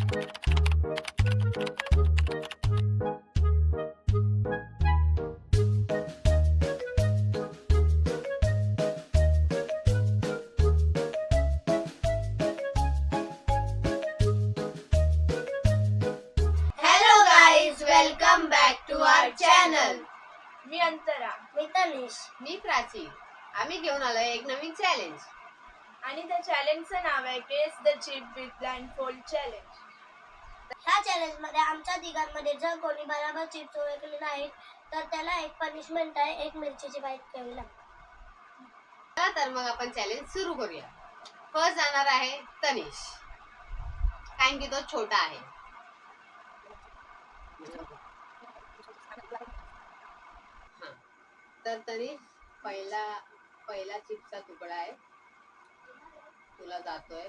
Hello guys, welcome back to our channel. मी अंतरा, मी तनिष. मी प्राची. आम्ही घेऊन आलोय एक नवीन चॅलेंज आणि त्या चॅलेंजचं नाव आहे guess the chip with blindfold challenge. ह्या चॅलेंज मध्ये आमच्या तिघांमध्ये जर कोणी बराबर चिप्स ओळखले नाहीत तर त्याला एक पनिशमेंट आहे, एक मिरचीची बाईट घ्यावी लागते. चला तर मग आपण चॅलेंज सुरू करूया. फर्स्ट जाणार आहे तनिष, कारण की तो छोटा आहे. हा, तर तनिष पहिला चिप्सचा तुकडा आहे, तुला जातोय.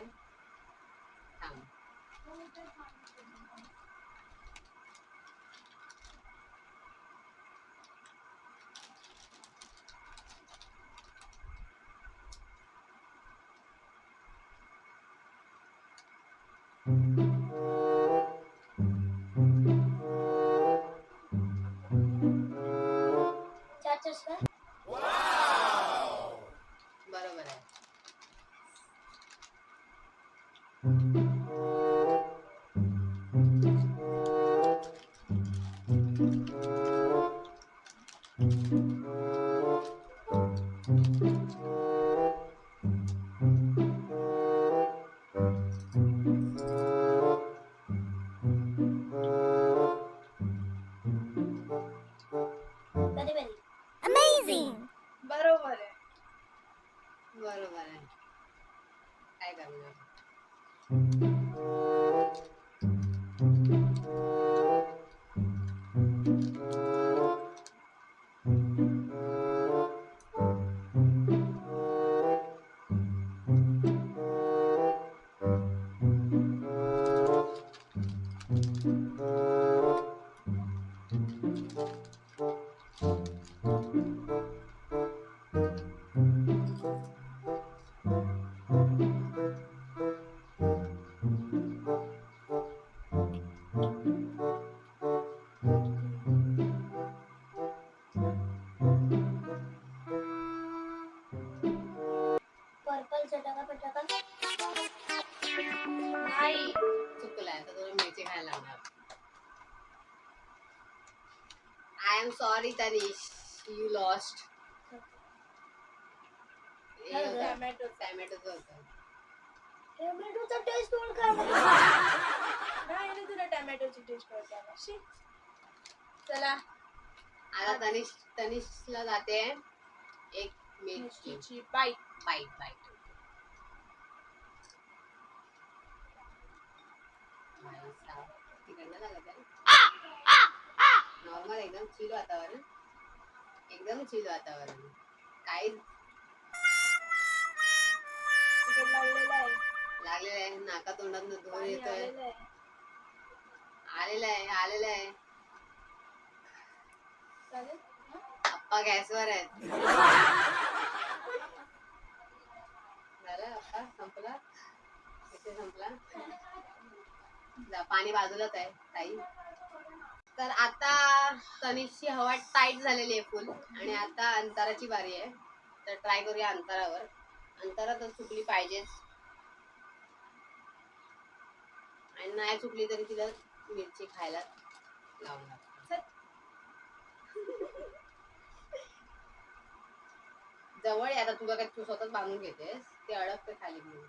थांब. बरोबर आहे. बरोबर आहे. बरोबर आहे. काय करणार? पर्पल चटाका पटाका. नाही, चुकलाय, तर तुला मिरची खायला लागणार. I am sorry Tanish, you lost. टॅमॅटोचं होतं. टोमॅटोचा टेस्ट ओळखा. नाही ना तुला टोमॅटोची टेस्ट वाटते. चला आता तनिषला जाते एक मिरची मिरचीची बाईट. बाईट. तिकडनं लागत आहे. नॉर्मल एकदम चिल वातावरण. काही तिकडे लागलेला आहे. लागलेलं आहे, नाका तोंडात धुवून पाणी येतोय. आलेलं आहे. आलेलं आहे. चालेल? आप्पा गॅसवर आहेत. झालं आप्पा, संपला. विषय संपला. पाणी बाजूलाच आहे ताई. तर आता तनिषची हवा टाईट झालेली आहे फुल, आणि आता अंतराची बारी आहे. तर ट्राय करूया अंतरावर. अंतरा तर चुकली पाहिजेच, आणि नाही चुकली तरी तिला मिरची खायला लावणार. जवळ आहे आता, तुला काय तू स्वतःच बांधून घेतेस, ते अडकते खाली म्हणून.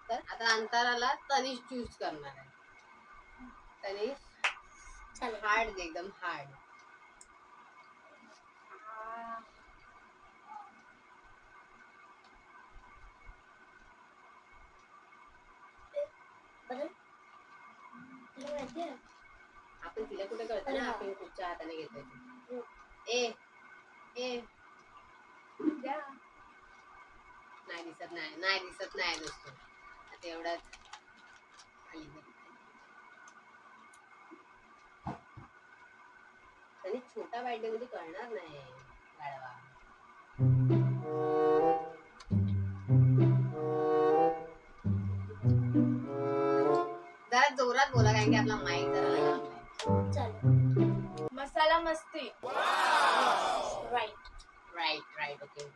तर आता अंतराला तनिष चूज करणार आहे. तनिष हार्ड, एकदम हार्ड. आपण तिला कुठे कळतं ना आपण कुठच्या हाताने घेतोय. ए नाही दिसत नाही नुसतं आता एवढ्यात खाली. आणि छोटा बायडे मध्ये कळणार नाही गाढवा. कारण की आपला माईक जरा लांब आहे. चालेल. Masala Masti. Right. Right right okay.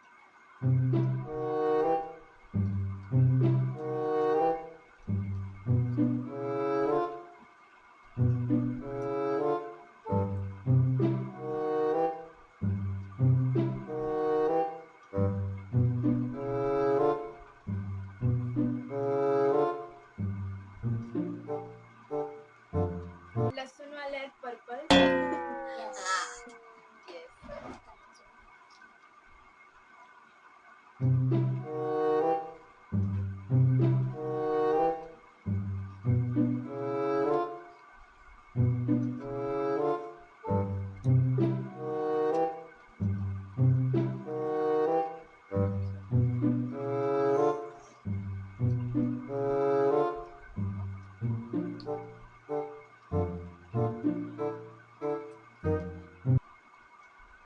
लसूण वाले आहेत पर्पल. Yes.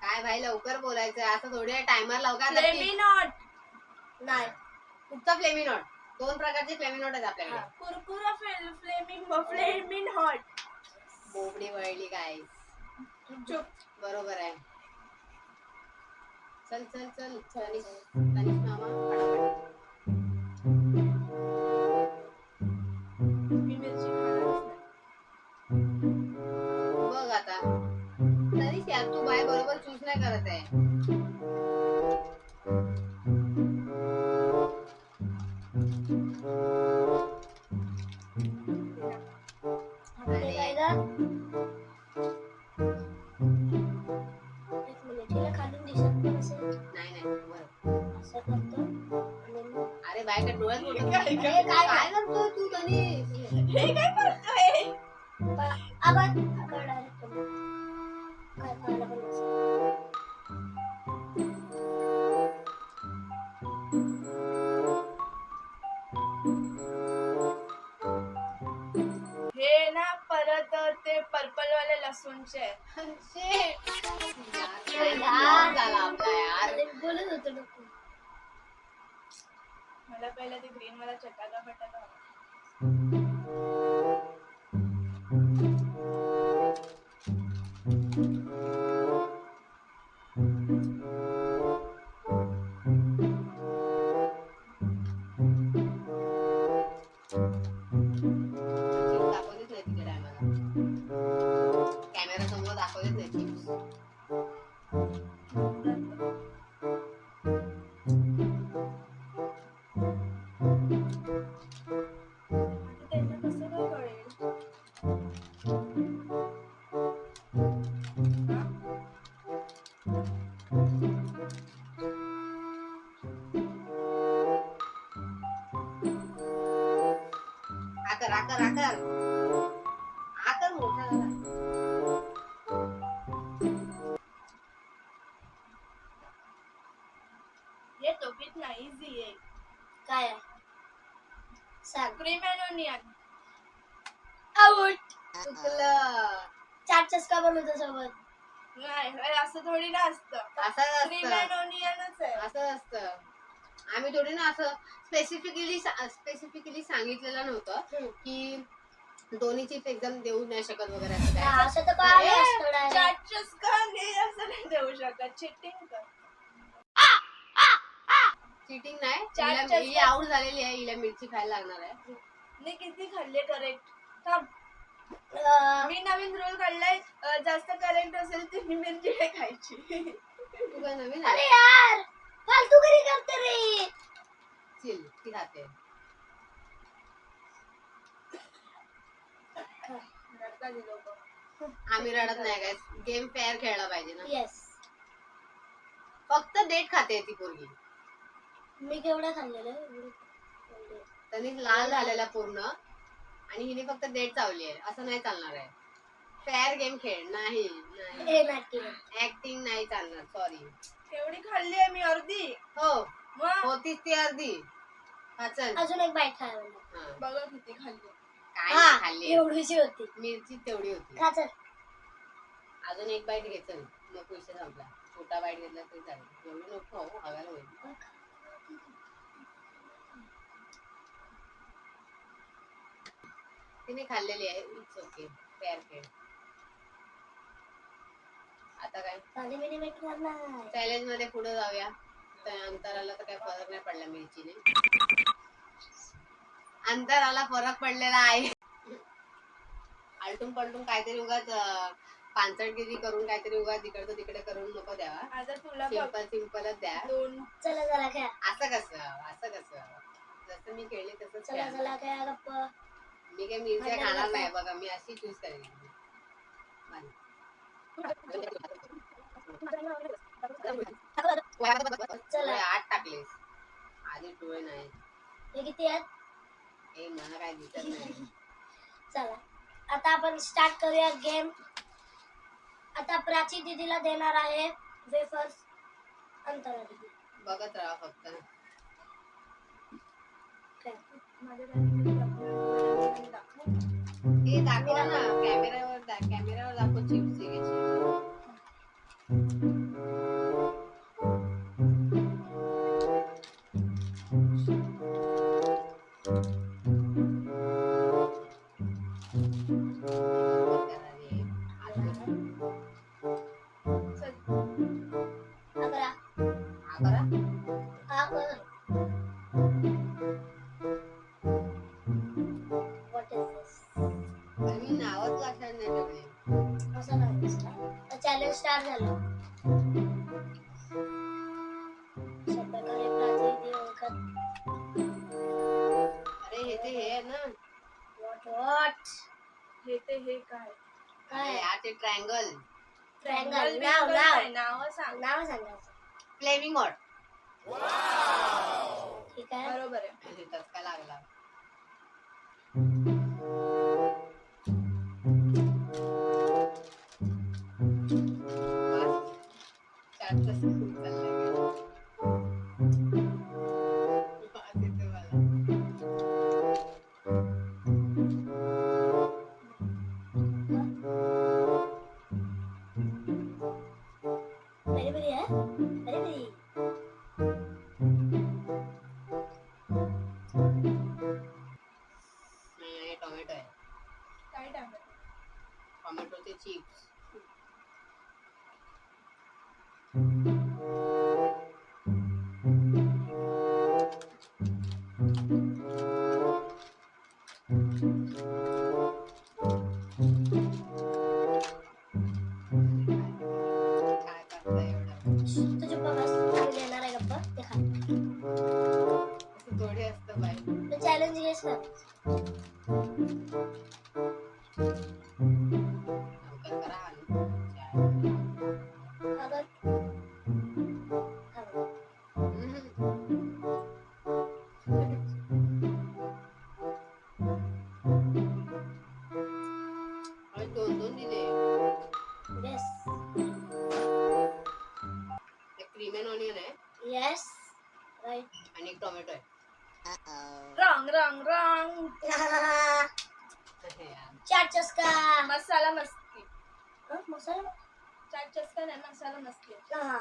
काय भाई लवकर बोलायचं असं थोडी टायमर लाव का आता ती- फ्लेमिनॉट. नाही. कुठचा फ्लेमिनॉट? 2 प्रकारचे फ्लेमिनॉट आहेत आपल्याकडे. कुरकुरा फ्लेमिंग हॉट. बोबडी वळली काय चुप. बरोबर आहे. चल चल चल तनिष मामा फटाफट. मी मिरची खाणारच नाही. बघ आता तनिष यार तू बाय बरोबर चूज नाही करत आहे. हे काय गं? एक मिनिट, हिला खालून दिसत पण असेल. नाही नाही बरं. असं करतो आणि मग- अरे बाय का डोळ्यात मोठं काय- काय काय करतोय तू तनिष? हे काय करतोय? आवाज आकडा काय कळलं पण नसेल. हे ना परत ते पर्पल वाले लसूणचे आहेत. Shit. यार, काय झाला आपला यार. अरे बोलत होतो नको. मला पहिला ते ग्रीन वाला चटाका फटाका हवा. चिप्स दाखवलीच नाही तिकडे आम्हाला. कॅमेरा समोर दाखवलीच नाही चिप्स. आता त्यांना कसं काय कळेल? हा? आकर आकर आकर आकर मोठा झाला. ये टोपीत नाही इझी आहे. काय आहे? सांग. Cream and onion. आउट. चुकलं. चाट चस्का बनवतो सोबत. नाही हे असं थोडी ना असतं. असं क्रीम असतं. अँड ऑनियनच आहे. असं असतं. आम्ही थोडी ना असं स्पेसिफिकली सांगितलेलं नव्हतं की दोन्ही चिप्स एकदम देऊ नाही शकत वगैरे असं काय. हा, असं तर काय असतं direct. चाट चस्का नाही असं नाही देऊ शकत. चिटिंग कर. चिटिंग नाही. चाट हिला- चस्का- ही आऊट झालेली आहे. हिला मिरची खायला लागणार आहे. मी किती खाल्ले करेक्ट. थांब. अं, मी नवीन रूल काढलाय. जास्त करेक्ट असेल तर मी मिरची नाही खायची. तू काय नवीन अरे आहे? यार फालतूगिरी करते रे. चिल ती खाते. रडतात ही लोकं. आम्ही रडत नाही काय. गेम फेअर खेळला पाहिजे ना. येस. फक्त डेट खाते ती पोरगी. मी केवढं खाल्लेलं. त्यांनी लाल झालेला पूर्ण आणि हिने फक्त डेट चावली आहे. असं नाही चालणार आहे. फेअर गेम खेळ. नाही नाही हे नाटकी ऍक्टिंग नाही चालणार. सॉरी. एवढी खाल्ली आहे मी अर्धी. हो मग होतीच ती अर्धी. हा चल. अजून एक बाईट खायला. हा. बघा किती खाल्ली. काय हा नाही खाल्ली. एवढीशी होती. मिरची तेवढी होती. खा चल. अजून एक बाईट घे चल. मग विषय संपला. छोटा बाईट घेतला तरी चालेल. एवढी नको हो हव्याला होईल. तिने खाल्लेली आहे. It's okay. Fair fair. आता काय पाणी बिणी भेटणार नाही. चॅलेंज मध्ये पुढे जाऊया. तर अंतराला तर काही फरक नाही पडला मिरचीने. अंतराला फरक पडलेला आहे. आलटून पलटून काहीतरी उगाच पानसटगिरी करून काहीतरी उगाच इकडचं तिकडे करून नको द्यावा. आता तुला सिंपल सिंपलच द्या. दोन चला चला खेळा. असं कसं जसं मी केले तसंच चला खेळा. चला खेळा गप्प. मी काही मिरच्या खाणार नाही बघा. मी अशी चूज करेन. चला. 8 टाकलेस. आधी डोळे नाही. हे किती आहेत? हे मला काय दिसत नाही. चला आता आपण स्टार्ट करूया गेम. आता प्राची दीदीला देणार आहे वेफर्स. अंतरा दीदी बघत राहा फक्त. काय? हे दाखवा ना कॅमेरावर दाखव चिप्स. अकरा. हा कर. What is this? मी नावच लक्षात नाही ठेवले. असं नाही दिसलं. चॅलेंज स्टार्ट झालं. अशा प्रकारे प्राची दीदी ओळखत. अरे हे ते हे आहे ना. What? हे ते हे काय काय? हा ते ट्रायंगल. ट्रायंगल. नाव सांग. नाव सांगायचं. Flaming hot. ठीक आहे. बरोबर आहे. धक्का लागला. बरी बरी आहे. बरी बरी. टोमॅटो आहे. काय टाकलं? टोमॅटोचे चिप्स. काय करताय एवढं? तुझे बघास मी देणार आहे गप्पा. ते खा. असं थोडी असतं बाई. तू चॅलेंज गेस कर. लवकर करा आलू. अगर दोन दिले. येस. एक क्रीम अँड ऑनियन आहे येस. राईट. आणि एक टोमॅटो आहे. Wrong wrong wrong. चाट चस्का. मसाला मस्ती. मसाला. चाट चस्का नाही मसाला मस्ती. हा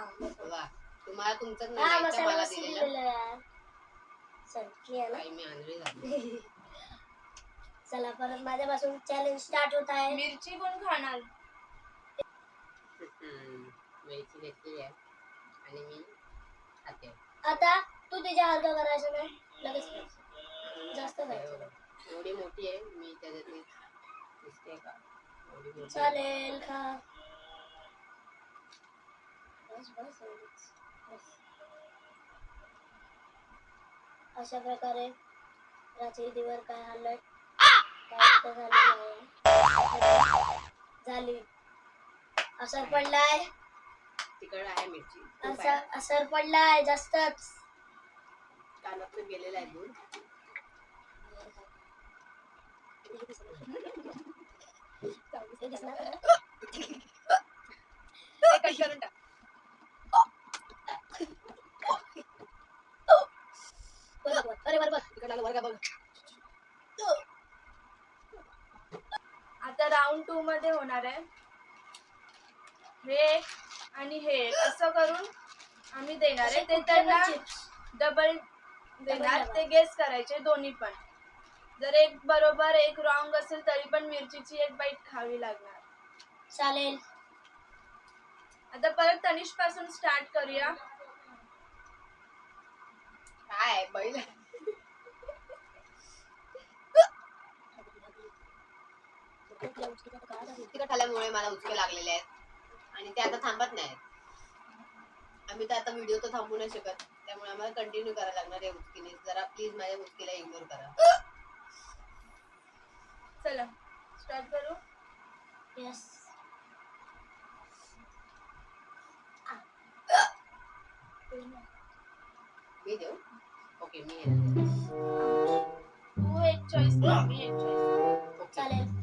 वा तुम्हाला तुमचं हा नाही मसाला मला मस्ती दिलेलं. दिलेलं यार. संपली आहे ना. काही मी आंधळी झाली. चला परत माझ्यापासून चॅलेंज स्टार्ट होत आहे. मिरची कोण खाणार? मिरची घेतली आहे आणि मी खाते. आता तू तुझ्यासारखं करायचं नाही. लगेच करायचं. जास्त करायचं. एवढी मोठी आहे मी त्याच्यातली दिसते का? एवढी मोठी आहे. चालेल खा. बस बस एवढंच. बस. अशा प्रकारे रात्री दिवर काय हल्लय काय झालं नाही. झाली. असर पडलाय. तिकडे आहे मिरची. खूप आहे. असर पडलाय जास्तच. कानातून गेलेलं आहे दूध. हे दिसणार का? ते कट करून टाक. बरोबर. अरे बरोबर. तिकडे आलं वर्गा बघ. आता राऊंड 2 मध्ये होणार आहे. हे आणि हे असं करून आम्ही देणार आहे. ते त्यांना डबल देणार. ते गेस करायचे दोन्ही पण. जर एक बरोबर एक रॉंग असेल तरी पण मिरचीची एक बाईट खावी लागणार. चालेल. आता परत तनिष पासून स्टार्ट करूया. काय बैल तिखट आल्यामुळे मला उचके लागलेले आहेत आणि ते आता थांबत नाहीत. आम्ही तर आता व्हिडिओ तर थांबवू नाही शकत, त्यामुळे आम्हाला कंटिन्यू करायला लागणार आहे उचकीने. जरा प्लीज माझ्या उचकीला इग्नोर करा. चला स्टार्ट करू. यस. मी देऊ? ओके मी येणार. तू एक चॉईस कर, मी एक चॉईस. ओके. चालेल.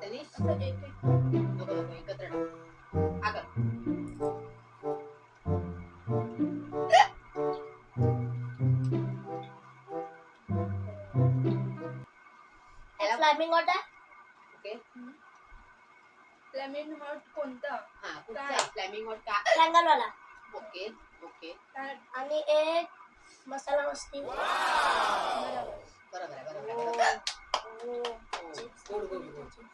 तनिष असं एक एक नको नको एकत्र टाक. अगं याला फ्लॅमिंग वॉटर. ओके. लेमन हॉट कोणतं? हा कुठचा आहे फ्लॅमिंग हॉट का? ट्रँगल वाला. ओके ओके काय? आणि एक मसाला मस्ती. बरोबर. बरोबर आहे बरोबर आहे बरोबर आहे. Good good good.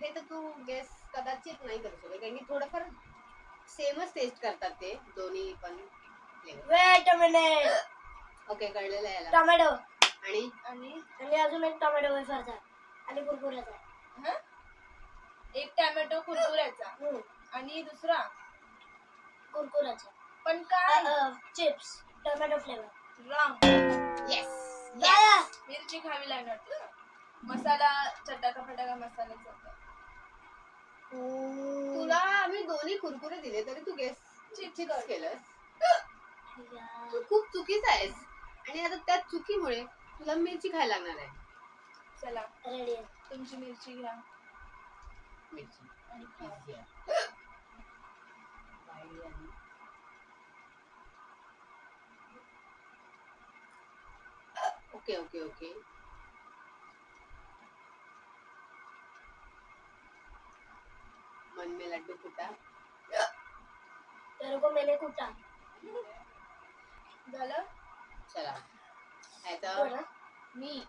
हे तर तू गेस कदाचित नाही करू शकत, कारण की थोडंफार सेमच टेस्ट करतात ते दोन्ही पण flavour. Weight a minute. Okay कळलेलं आहे याला. टोमॅटो. आणि आणि अजून एक टोमॅटो वेफरचा आणि कुरकुऱ्याचा. हा? एक टॅमॅटो कुरकुऱ्याचा आणि दुसरा कुरकुऱ्याचा. पण काय? Chips tomato flavour. Wrong. Yes मिरची खावी लागणार तुला. मसाला चटाका फटाका मसाल्याचा होता. तुला आम्ही दोन्ही कुरकुरे दिले तरी तू गेस चिप्स केलंस. तू खूप चुकीचा आहेस आणि आता त्या चुकीमुळे तुला मिरची खायला लागणार आहे. चला रेडी आहे. तुमची मिरची घ्या मिरची आणि खा. Okay okay okay. मन में लड्डू फुटा. तेरे को मैंने कुटा. झालं. चला आता बोला. मी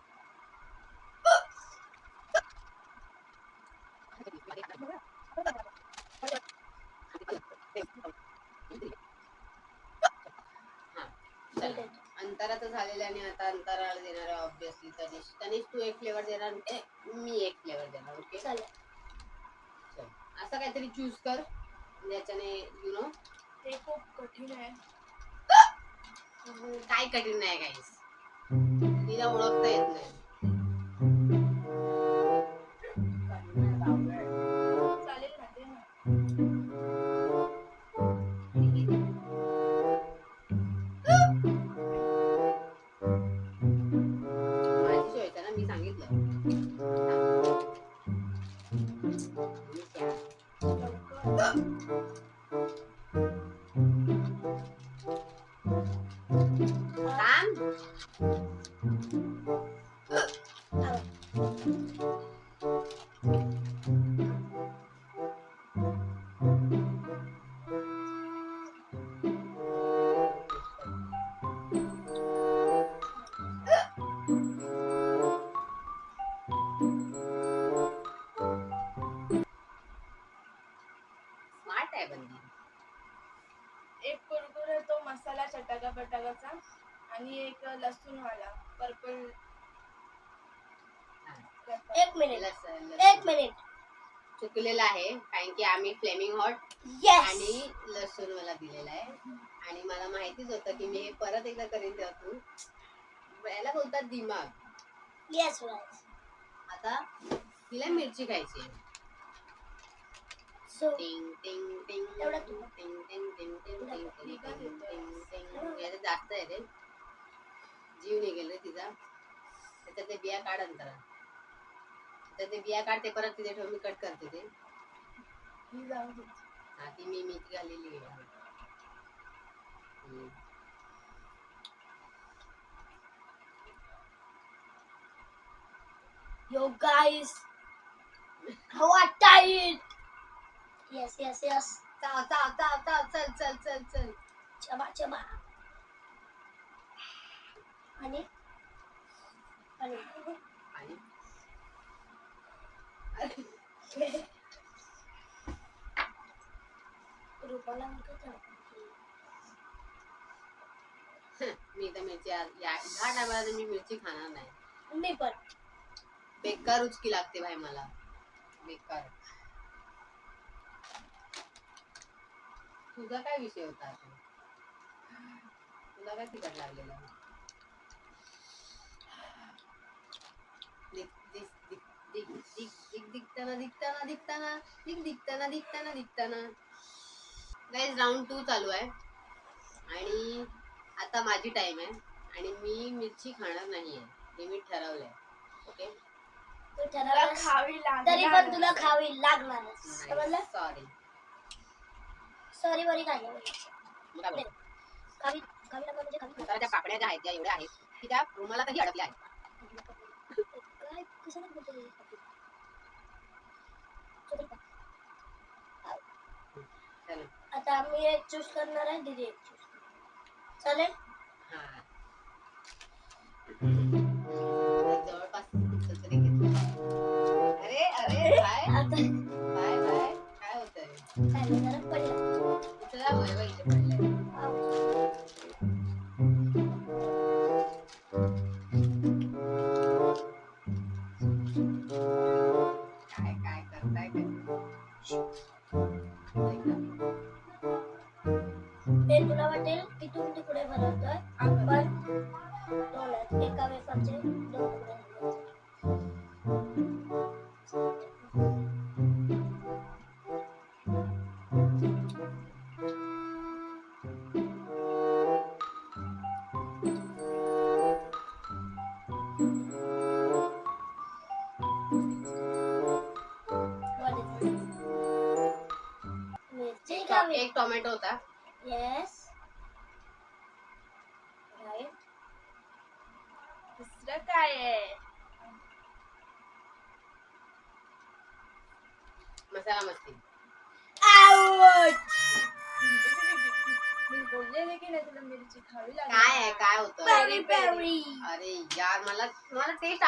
चला अंतराचं झालेलं आणि आता अंतराला देणार आहे ऑब्विसली तनिष. तनिष तू एक फ्लेवर देणार, मी एक फ्लेवर देणार. ओके चालेल. चल असं काहीतरी चूज कर ज्याच्याने यु नो. ते खूप कठीण आहे. काय कठीण नाही गाईस, तिला ओळखता येत नाही. चालेल ना ते ना. माझी चॉईस आहे ना, मी सांगितलं. स्मार्ट आहे बंदी. एक कुरकुरे तो मसाला चटाका फटाकाचा आणि एक लसूण वाला पर्पल. एक मिनिट. चुकलेलं आहे कारण की आम्ही फ्लेमिंग हॉट येस आणि लसूण मला दिलेला आहे आणि मला माहितीच होतं की मी हे परत एकदा करीन तेव्हा तू याला बोलतात दिमाग. येस गाईस. आता तिला मिरची खायची आहे. सो टिंग टिंग टिंग एवढं तू. टिंग टिंग टिंग टिंग टिंग टिंग टिंग टिंग टिंग. याचं जास्त आहे रे, जीव निघेल रे तिचा. त्याच्यात ते बिया काढ अंतरा, तर ते बिया काढते परत तिथे ठेवून मी कट करते ते. ही जाऊ दे. हा ती मी मीठ घालेली आहे. Yo guys, how are tired? Yes, yes, yes. चाव चाव चाव चाव चल चल चल चल. चबा चबा. आणि आणि आणि रुपाला मी तर मिरची ह्या टायमाला तर मी मिरची खाणार नाही. मी पण बेकार उचकी लागते भाई मला, बेकार. तुझा काय विषय होता आता? तुला काय तिखट लागलेलं? दिखताना गाइस राऊंड 2 चालू आहे आणि आता माझी टाइम आहे आणि मी मिरची खाणार नाहीये हे मी ठरवलंय. ओके, तू तुला ठरवलंस खावी तरी लागणार. पण तुला खावी लागणारच. समजलं? सॉरी. सॉरी बरी काय नाही. मग काय बोलतो? खावी खावी लागणार म्हणजे खावी नंतर त्या पापड्या ज्या आहेत ज्या एवढ्या आहेत की त्या रुमाला कधी अडकल्या आहेत. काय कसं नाही बोलतो? चल आता मी एक चूज करणार आहे, दीदी एक चूज. चालेल? हा जवळपास कुठचं तरी घेतलं. अरे अरे काय आता काय काय काय होतंय? काय नाही, जरा पडलं. तुझ्यामुळे बघ इथे पडलंय. काय काय करताय काय? ते तुला वाटेल इथून तिकडे भरवतोय पण दोन आहेत. एका वेफरचे दोन तुकडे झाले. What is it? मिरची खावी. एक टोमॅटो होता. Yes. Right. दुसरं काय आहे? मसाला मस्ती. Ouch! मी बोललेले की नाही तुला मिरची खावी लागेल. काय आहे काय होतं? Peri peri. अरे यार मला मला टेस्ट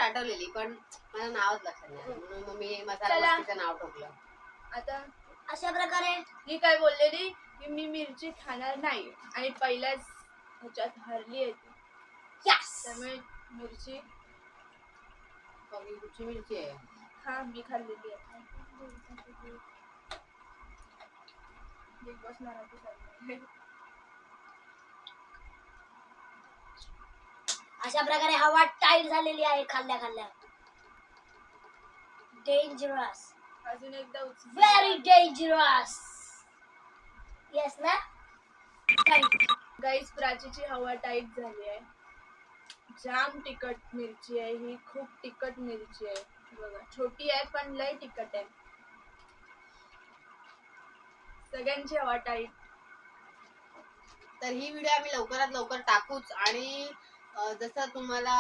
आठवलेली पण मला नावच लक्षात नाही आलं. म्हणून मग मी मसाला चला. मस्तीचं नाव ठोकलं. आता अशा प्रकारे ही काय बोललेली की मी मिरची खाणार नाही आणि पहिल्याच ह्याच्यात हरली आहे ती. yes. त्यामुळे मिरची कुठची मिरची आहे? हा मी खाल्लेली आहे. बिग बॉस मराठी चाललंय. अशा प्रकारे हवा टाईट झालेली आहे खाल्ल्या खाल्ल्या. डेंजरस, अजून एकदा उचलून व्हेरी डेंजरस. येस ना? गाईस प्राचीची हवा टाईट झाली आहे. जाम तिखट मिरची आहे ही, खूप तिखट मिरची आहे. बघा छोटी आहे पण लय तिखट आहे. सगळ्यांची हवा टाईट. तर ही व्हिडिओ आम्ही लवकरात लवकर टाकूच आणि जसं तुम्हाला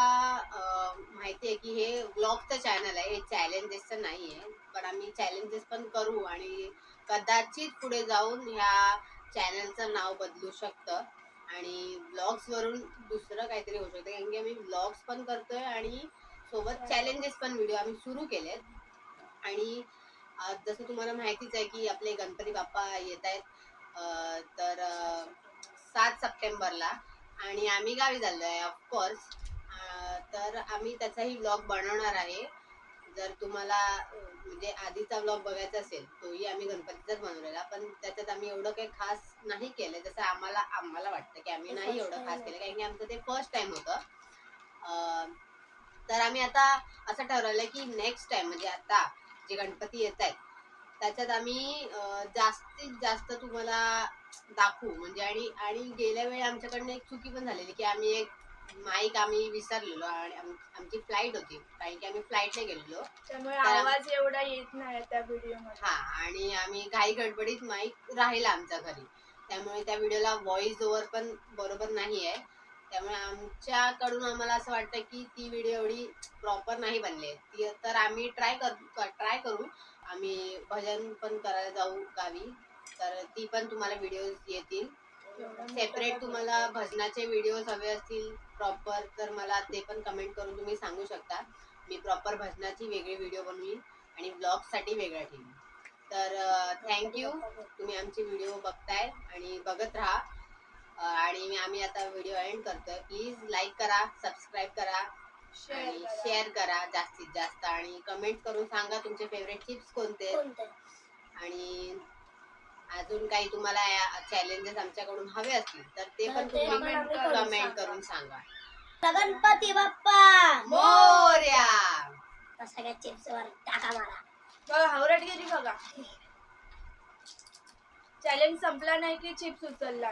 माहिती आहे की हे व्लॉगचं चॅनल आहे, हे चॅलेंजेसचं नाही आहे. पण आम्ही चॅलेंजेस पण करू आणि कदाचित पुढे जाऊन ह्या चॅनलचं नाव बदलू शकतं आणि व्लॉग्स वरून दुसरं काहीतरी होऊ शकतं. कारण की आम्ही व्लॉग्स पण करतोय आणि सोबत चॅलेंजेस पण व्हिडिओ आम्ही सुरू केलेत. आणि जसं तुम्हाला माहितीच आहे की आपले गणपती बाप्पा येत आहेत, तर 7 सप्टेंबरला आणि आम्ही गावी चाललो आहे ऑफकोर्स. तर आम्ही त्याचाही व्लॉग बनवणार आहे जर तुम्हाला म्हणजे आधीचा ब्लॉग बघायचा असेल तोही आम्ही गणपतीचाच बनवलेला, पण त्याच्यात आम्ही एवढं काही खास नाही केलं. जसं आम्हाला वाटतं की आम्ही नाही एवढं खास केलं, कारण की आमचं ते फर्स्ट टाइम होतं. तर आम्ही आता असं ठरवलं की नेक्स्ट टाइम म्हणजे आता जे गणपती येत आहेत त्याच्यात आम्ही जास्तीत जास्त तुम्हाला दाखवू. म्हणजे आणि गेल्या वेळी आमच्याकडनं एक चुकी पण झालेली की आम्ही एक माईक आम्ही विसरलेलो आणि आमची फ्लाईट होती, कारण की आम्ही फ्लाईटने गेलेलो. त्यामुळे आवाज एवढा येत नाही त्या व्हिडिओ मध्ये. हा, आणि आम्ही घाई गडबडीत माईक राहिला आमच्या घरी, त्यामुळे त्या व्हिडिओला व्हॉइस ओव्हर पण बरोबर नाही आहे. त्यामुळे आमच्याकडून आम्हाला असं वाटतं की ती व्हिडिओ एवढी प्रॉपर नाही बनली आहे ती. तर आम्ही ट्राय करू. आम्ही भजन पण करायला जाऊ गावी, तर ती पण तुम्हाला व्हिडिओज येतील सेपरेट. तुम्हाला भजनाचे व्हिडिओज हवे असतील प्रॉपर तर मला ते पण कमेंट करून तुम्ही सांगू शकता. मी प्रॉपर भजनाची वेगळी व्हिडिओ बनवीन आणि ब्लॉगसाठी वेगळा ठेवीन. तर थँक्यू, तुम्ही आमची व्हिडिओ बघताय आणि बघत राहा. आणि आम्ही आता व्हिडिओ एंड करतोय. प्लीज लाईक करा, सबस्क्राईब करा आणि शेअर करा जास्तीत जास्त, आणि कमेंट करून सांगा तुमचे फेवरेट चिप्स कोणते. आणि अजून काही तुम्हाला चॅलेंजेस आमच्याकडून हवे असतील तर ते पण तुम्ही कमेंट करून सांगा. गणपती बाप्पा मोरया. सगळ्या चिप्स वर टाका मारा. बघा हावरट गेली बघा. चॅलेंज संपला नाही की चिप्स उचलला.